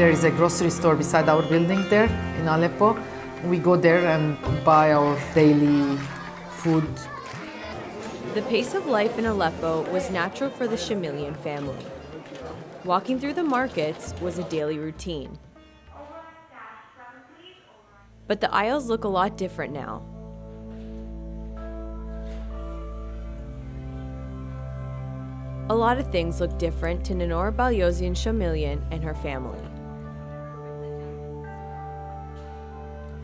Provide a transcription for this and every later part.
There is a grocery store beside our building there in Aleppo. We go there and buy our daily food. The pace of life in Aleppo was natural for the Shamilian family. Walking through the markets was a daily routine. But the aisles look a lot different now. A lot of things look different to Nenora Balyozian Shamilian and her family.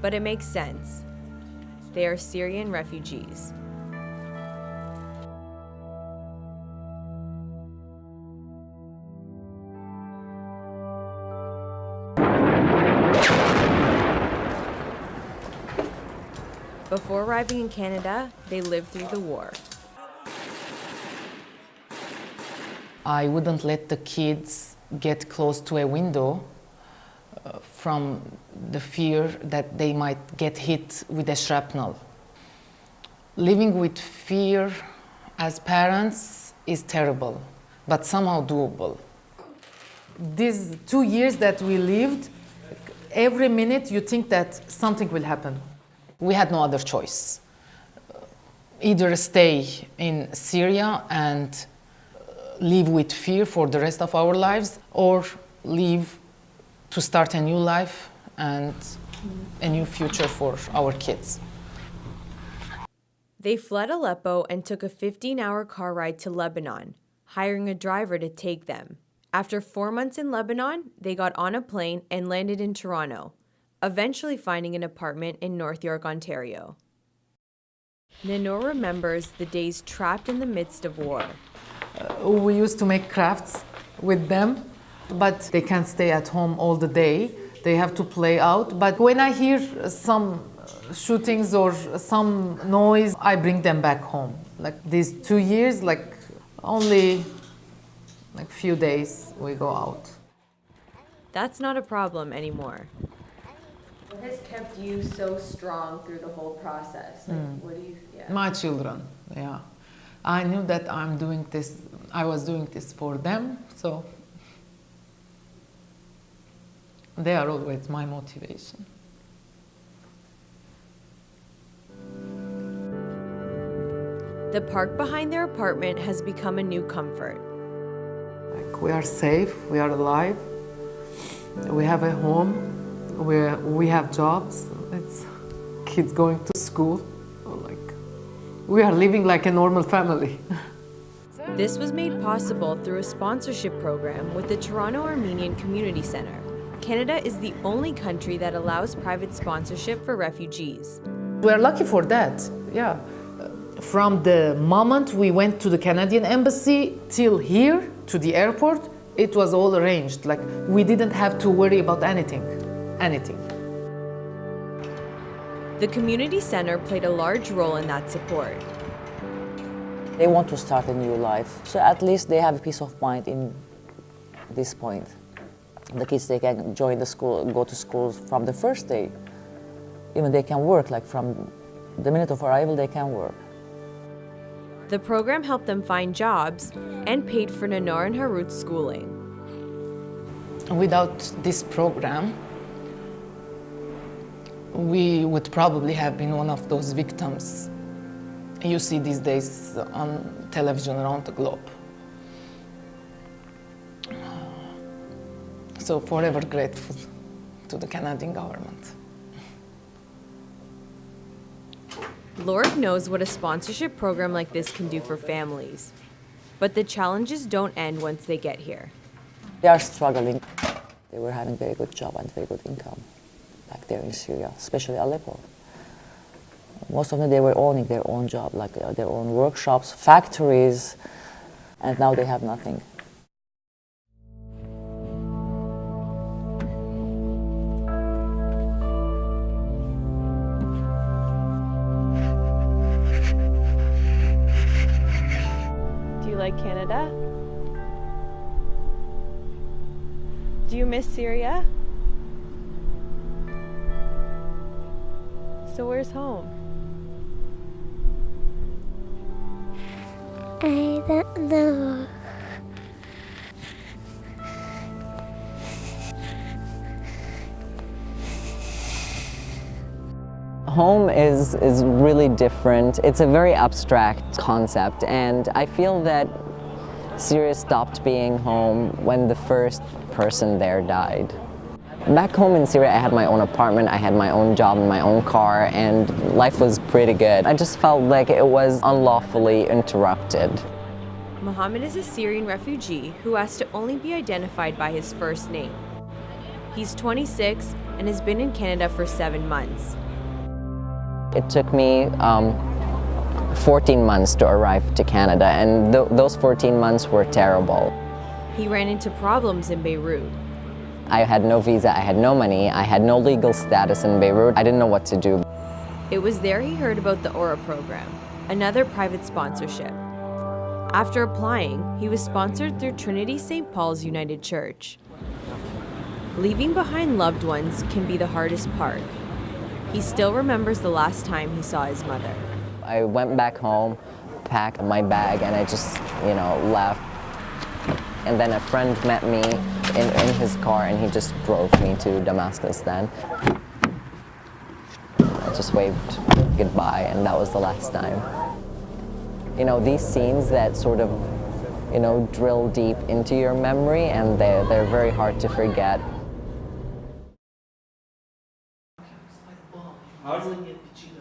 But it makes sense. They are Syrian refugees. Before arriving in Canada, they lived through the war. I wouldn't let the kids get close to a window from the fear that they might get hit with a shrapnel. Living with fear as parents is terrible, but somehow doable. These 2 years that we lived, every minute you think that something will happen. We had no other choice. Either stay in Syria and live with fear for the rest of our lives, or leave to start a new life and a new future for our kids. They fled Aleppo and took a 15-hour car ride to Lebanon, hiring a driver to take them. After 4 months in Lebanon, they got on a plane and landed in Toronto, eventually finding an apartment in North York, Ontario. Nenor remembers the days trapped in the midst of war. We used to make crafts with them, but they can't stay at home all the day. They have to play out. But when I hear some shootings or some noise, I bring them back home. Like these 2 years, only few days we go out. That's not a problem anymore. What has kept you so strong through the whole process? What do you? Yeah. My children, yeah. I knew that I was doing this for them, so they are always my motivation. The park behind their apartment has become a new comfort. We are safe, we are alive, we have a home, we have jobs, it's kids going to school. We are living like a normal family. This was made possible through a sponsorship program with the Toronto Armenian Community Centre. Canada is the only country that allows private sponsorship for refugees. We are lucky for that, yeah. From the moment we went to the Canadian Embassy till here, to the airport, it was all arranged. We didn't have to worry about anything. The community center played a large role in that support. They want to start a new life, so at least they have a peace of mind in this point. The kids, they can join the school, go to school from the first day. Even they can work, from the minute of arrival, they can work. The program helped them find jobs and paid for Nenor and Harut's schooling. Without this program, we would probably have been one of those victims you see these days on television around the globe. So forever grateful to the Canadian government. Lord knows what a sponsorship program like this can do for families. But the challenges don't end once they get here. They are struggling. They were having very good job and very good income back there in Syria, especially Aleppo. Most of them, they were owning their own job, their own workshops, factories, and now they have nothing. Do you like Canada? Do you miss Syria? So where's home? I don't know. Home is really different. It's a very abstract concept, and I feel that Syria stopped being home when the first person there died. Back home in Syria, I had my own apartment, I had my own job and my own car, and life was pretty good. I just felt like it was unlawfully interrupted. Mohammed is a Syrian refugee who asked to only be identified by his first name. He's 26 and has been in Canada for 7 months. It took me 14 months to arrive to Canada, and those 14 months were terrible. He ran into problems in Beirut. I had no visa, I had no money, I had no legal status in Beirut. I didn't know what to do. It was there he heard about the Aura program, another private sponsorship. After applying, he was sponsored through Trinity St. Paul's United Church. Leaving behind loved ones can be the hardest part. He still remembers the last time he saw his mother. I went back home, packed my bag, and I just, left. And then a friend met me in his car, and he just drove me to Damascus then. I just waved goodbye, and that was the last time. These scenes that sort of, drill deep into your memory, and they're very hard to forget.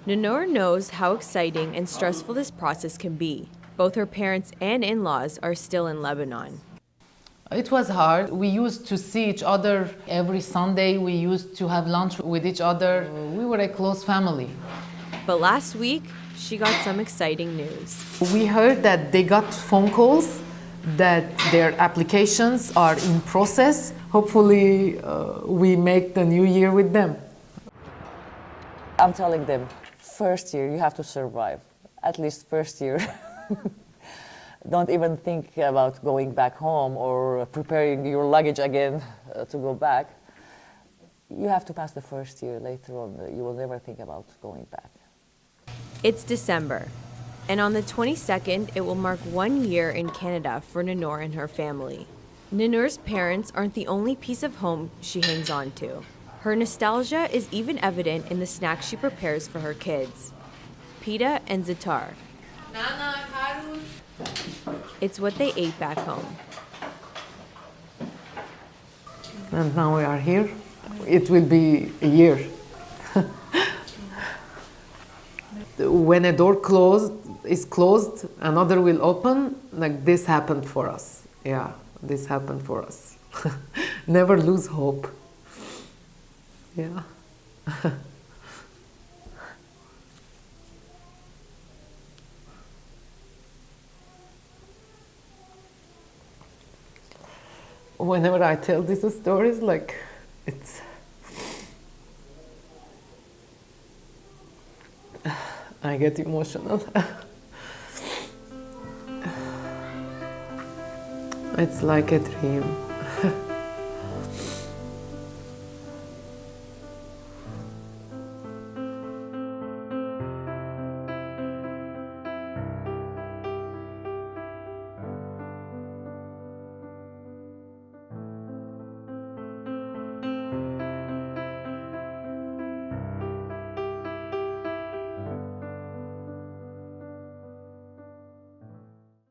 Ninur knows how exciting and stressful this process can be. Both her parents and in-laws are still in Lebanon. It was hard. We used to see each other every Sunday. We used to have lunch with each other. We were a close family. But last week, she got some exciting news. We heard that they got phone calls that their applications are in process. Hopefully, we make the new year with them. I'm telling them, first year you have to survive, at least first year. Don't even think about going back home or preparing your luggage again to go back. You have to pass the first year. Later on, you will never think about going back. It's December, and on the 22nd, it will mark 1 year in Canada for Ninur and her family. Ninur's parents aren't the only piece of home she hangs on to. Her nostalgia is even evident in the snacks she prepares for her kids, pita and za'atar. It's what they ate back home. And now we are here. It will be a year. When a door is closed, another will open. Like this happened for us. Yeah, this happened for us. Never lose hope. Yeah. Whenever I tell these stories, I get emotional. It's like a dream.